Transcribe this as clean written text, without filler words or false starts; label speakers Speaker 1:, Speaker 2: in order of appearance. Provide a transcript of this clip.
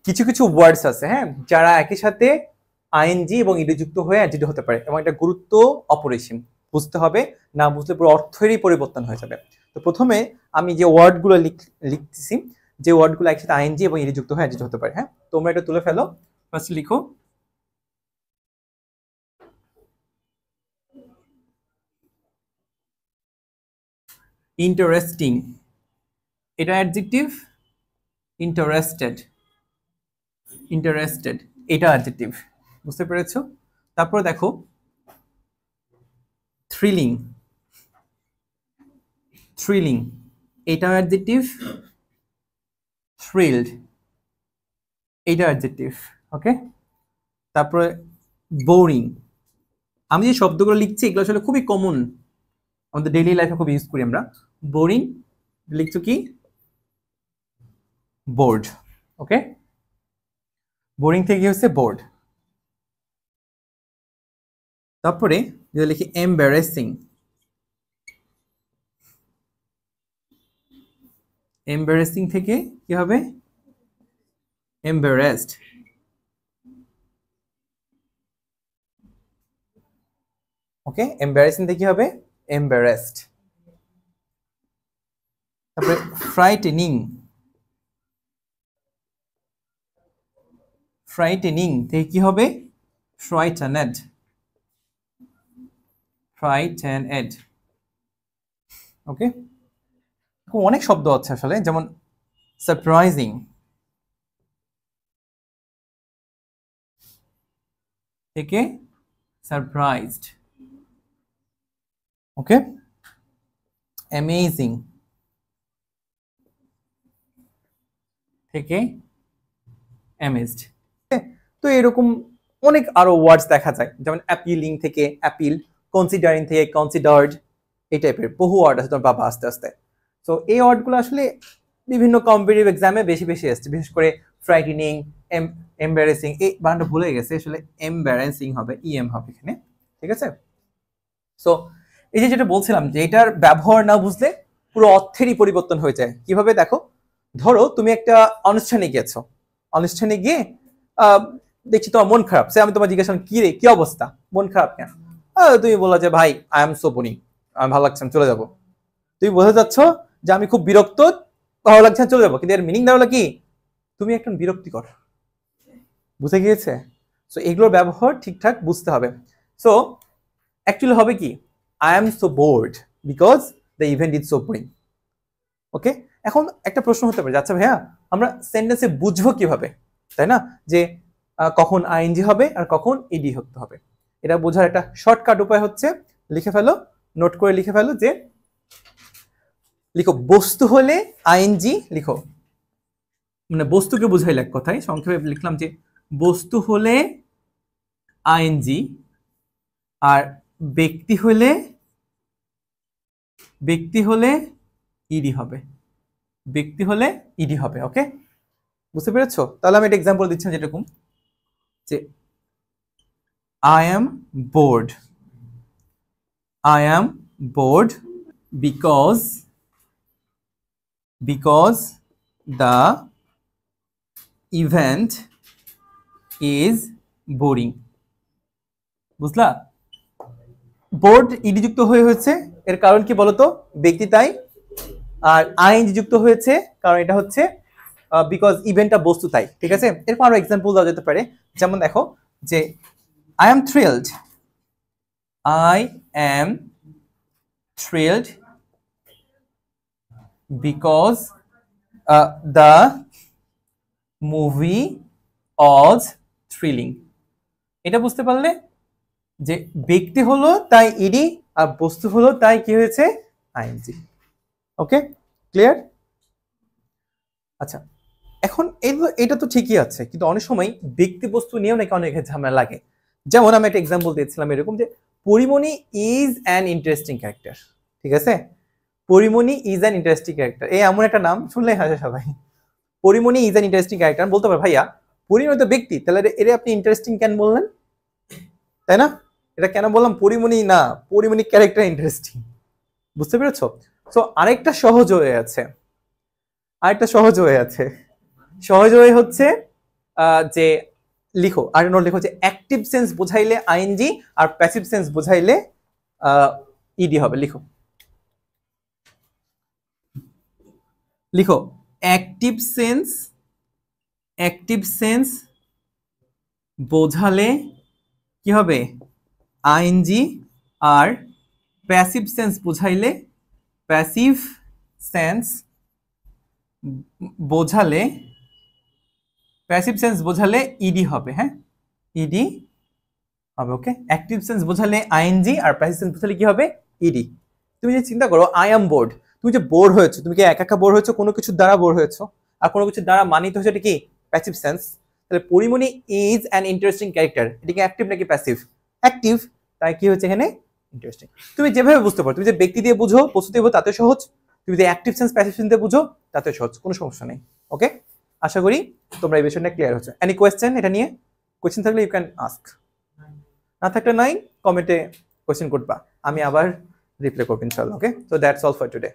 Speaker 1: কিছু কিছু ওয়ার্ডস আছে, হ্যাঁ, যারা একই সাথে আইএনজি এবং ইডি যুক্ত হয়ে অ্যাডজেক্টিভ হতে পারে, এবং এটা গুরুত্ব অপরিসীম, বুঝতে হবে, না বুঝলে পুরো অর্থেরই পরিবর্তন হয়ে যাবে। তো প্রথমে আমি যে ওয়ার্ডগুলো লিখতেছি, যে ওয়ার্ডগুলো একসাথে আইএনজি এবং ইডি যুক্ত হয়ে অ্যাডজেক্টিভ হতে পারে, হ্যাঁ, তোমরা এটা তুলে ফেলো। ফার্স্ট লিখো ইন্টারেস্টিং, এটা অ্যাডজেক্টিভ। ইন্টারেস্টেড, ইন্টারেস্টেড এটা অ্যাডজেক্টিভ, বুঝতে পেরেছো? তারপর দেখো থ্রিলিং, থ্রিলিং এটা অ্যাডজেক্টিভ। থ্রিলড এটা অ্যাডজেক্টিভ, ওকে। তারপরে বোরিং, আমি যে শব্দগুলো লিখছি এগুলো আসলে খুবই কমন, আমাদের ডেইলি লাইফে খুব ইউজ করি আমরা। বোরিং লিখছো কি? বোর্ড, ওকে। বোরিং থেকে হচ্ছে বোর্ড। তারপরে যদি লিখি এম্বারেসিং, এম্বারেসিং থেকে কি হবে? এম্বারেসড। ওকে, এম্বারেসিং থেকে কি হবে? এম্বারেসড। তারপরে ফ্রাইটেনিং, ফ্রাইটেনিং থেকে কি হবে? ফ্রাইটেনেড, ফ্রাইটেনেড, ওকে। অনেক শব্দ আছে আসলে, যেমন সারপ্রাইজিং থেকে সারপ্রাইজড, ওকে। অ্যামেজিং থেকে অ্যামেজড। তো এরকম অনেক আরো ওয়ার্ডস দেখা যায়, যেমন অ্যাপিলিং থেকে অ্যাপিল, কনসিডারিং থেকে কনসিডার্ড, এই টাইপের বহু ওয়ার্ড আছে তোমার বাবা আস্তে আস্তে। তো এই ওয়ার্ডগুলো আসলে বিভিন্ন কম্পিটিটিভ এক্সামে বেশি বেশি আসছে, বিশেষ করে ফ্রাইটেনিং, এম্বারেসিং, এই বানানটা ভুলে গেছে, আসলে এম্বারেসিং হবে, ইএম হবে এখানে, ঠিক আছে। সো এই যে যেটা বলছিলাম, যে এটার ব্যবহার না বুঝলে পুরো অর্থেরই পরিবর্তন হয়ে যায়। কিভাবে দেখো, ধরো তুমি একটা অনুষ্ঠানে গিয়েছো, অনুষ্ঠানে গিয়ে দেখছি তোমার মন খারাপ, সে আমি তোমার জিজ্ঞাসা কি রে কি অবস্থা, মন খারাপ কেন? তুমি বললা যে ভাই আই এম সো বোরিং, আমি ভালো লাগছে চলে যাবো। তুমি বোঝা যাচ্ছ যে আমি খুব বিরক্ত, ভালো লাগছে চলে যাবো, কিন্তু এর মিনিং দাঁড়ালো কি? তুমি একজন বিরক্তিকর, বুঝে গিয়েছে? সো এগুলোর ব্যবহার ঠিকঠাক বুঝতে হবে। সো অ্যাকচুয়ালি হবে কি, I am so bored because the event is so boring, okay. এখন একটা প্রশ্ন হতে পারে, আচ্ছা ভাইয়া আমরা সেন্টেন্সে বুঝবো কিভাবে, তাই না, যে কখন আইএনজি হবে আর কখন ইডি হতে হবে। এটা বোঝার একটা শর্টকাট উপায় হচ্ছে, লিখে ফেলো, নোট করে লিখে ফেলো, যে লিখো বস্তু হলে আইএনজি লিখো, মানে বস্তুকে বুঝাইলে এক কথায় সংক্ষেপে লিখলাম যে বস্তু হলে আইএনজি, আর ব্যক্তি হলে ইডি হবে, ব্যক্তি হলে ইডি হবে, ওকে। বুঝতে পেরেছো? তাহলে আমি একটা এক্সাম্পল দিচ্ছি যেরকম, যে I am bored, I am bored because the event is boring, বুঝলা? বোর্ড ইডি যুক্ত হয়েছে, এর কারণ কি বলতো? ব্যক্তি তাই, আর আইএনজি যুক্ত হয়েছে কারণ এটা হচ্ছে বিকজ ইভেন্টটা বস্তু তাই, ঠিক আছে। এরপর আরো এক্সাম্পল দেওয়া যেতে পারে, যেমন দেখো যে I am thrilled, I am thrilled because the movie was thrilling। এটা বুঝতে পারলে যে ব্যক্তি হলো তাই ইডি, আর বস্তু হলো তাই কি হয়েছে? আইএনজি, ওকে, ক্লিয়ার? আচ্ছা, এখন এটা তো ঠিকই আছে, কিন্তু অনেক সময় ব্যক্তি বস্তু নিয়েও নাকি অনেক ঝামেলা লাগে। যেমন আমি একটা এক্সাম্পল দিয়েছিলাম এরকম, যে Pori Moni is an interesting character, ঠিক আছে। Pori Moni is an interesting character, এই এমন একটা নাম শুনলেই হাসে সবাই। Pori Moni is an interesting character, বলতে পারে ভাইয়া পরিমণি তো ব্যক্তি, তাহলে এর আপনি ইন্টারেস্টিং কেন বললেন, তাই না? এটা কেন বললাম পরিমণি না, পরিমণি ক্যারেক্টার ইন্টারেস্টিং, বুঝতে পেরেছো? সো আরেকটা সহজ হয়ে আছে, সহজ হয়ে হচ্ছে যে লিখো আর নোট লিখো যে অ্যাক্টিভ সেন্স বোঝাইলে আইএনজি আর প্যাসিভ সেন্স বোঝাইলে ইডি হবে। লিখো লিখো অ্যাক্টিভ সেন্স বোঝালে কি হবে আইএনজি, আর প্যাসিভ সেন্স বোঝাইলে প্যাসিভ সেন্স বোঝালে ইডি হবে। হ্যাঁ, ইডি হবে। ওকে, অ্যাক্টিভ সেন্স বোঝালে আইএনজি আর প্যাসিভ সেন্স বোঝালে কি হবে ইডি। তুমি যে চিন্তা করো আই এম বোর্ড, তুমি যে বোর হয়েছো, তুমি কি একা একা বোর হয়েছো, কোনো কিছুর দ্বারা বোর হয়েছো, আর কোনো কিছুর দ্বারা মানিত হচ্ছে এটা কি প্যাসিভ সেন্স। তাহলে Pori Moni is an interesting character, এটা কি অ্যাক্টিভ নাকি প্যাসিভ? অ্যাক্টিভ, তাই কি হচ্ছে এখানে ইন্টারেস্টিং। তুমি যেভাবে বুঝতে পারো, তুমি যে ব্যক্তি দিয়ে বুঝো, বস্তু দিয়ে বুঝো, তাতে সহজ। তুমি যে অ্যাক্টিভ সেন্স প্যাসিভ সেন্স দিয়ে বুঝো, তাতে সহজ, কোনো সমস্যা নেই। ওকে, আশা করি তোমরা এই বিষয়টা ক্লিয়ার হচ্ছে। এনি কোয়েশ্চেন এটা নিয়ে? কোয়েশ্চেন থাকলে ইউ ক্যান আস্ক, না থাকলে নাই, কমেন্টে কোয়েশ্চেন করবা, আমি আবার রিপ্লাই করবো ইনশাআল্লাহ। Okay, so that's all for today.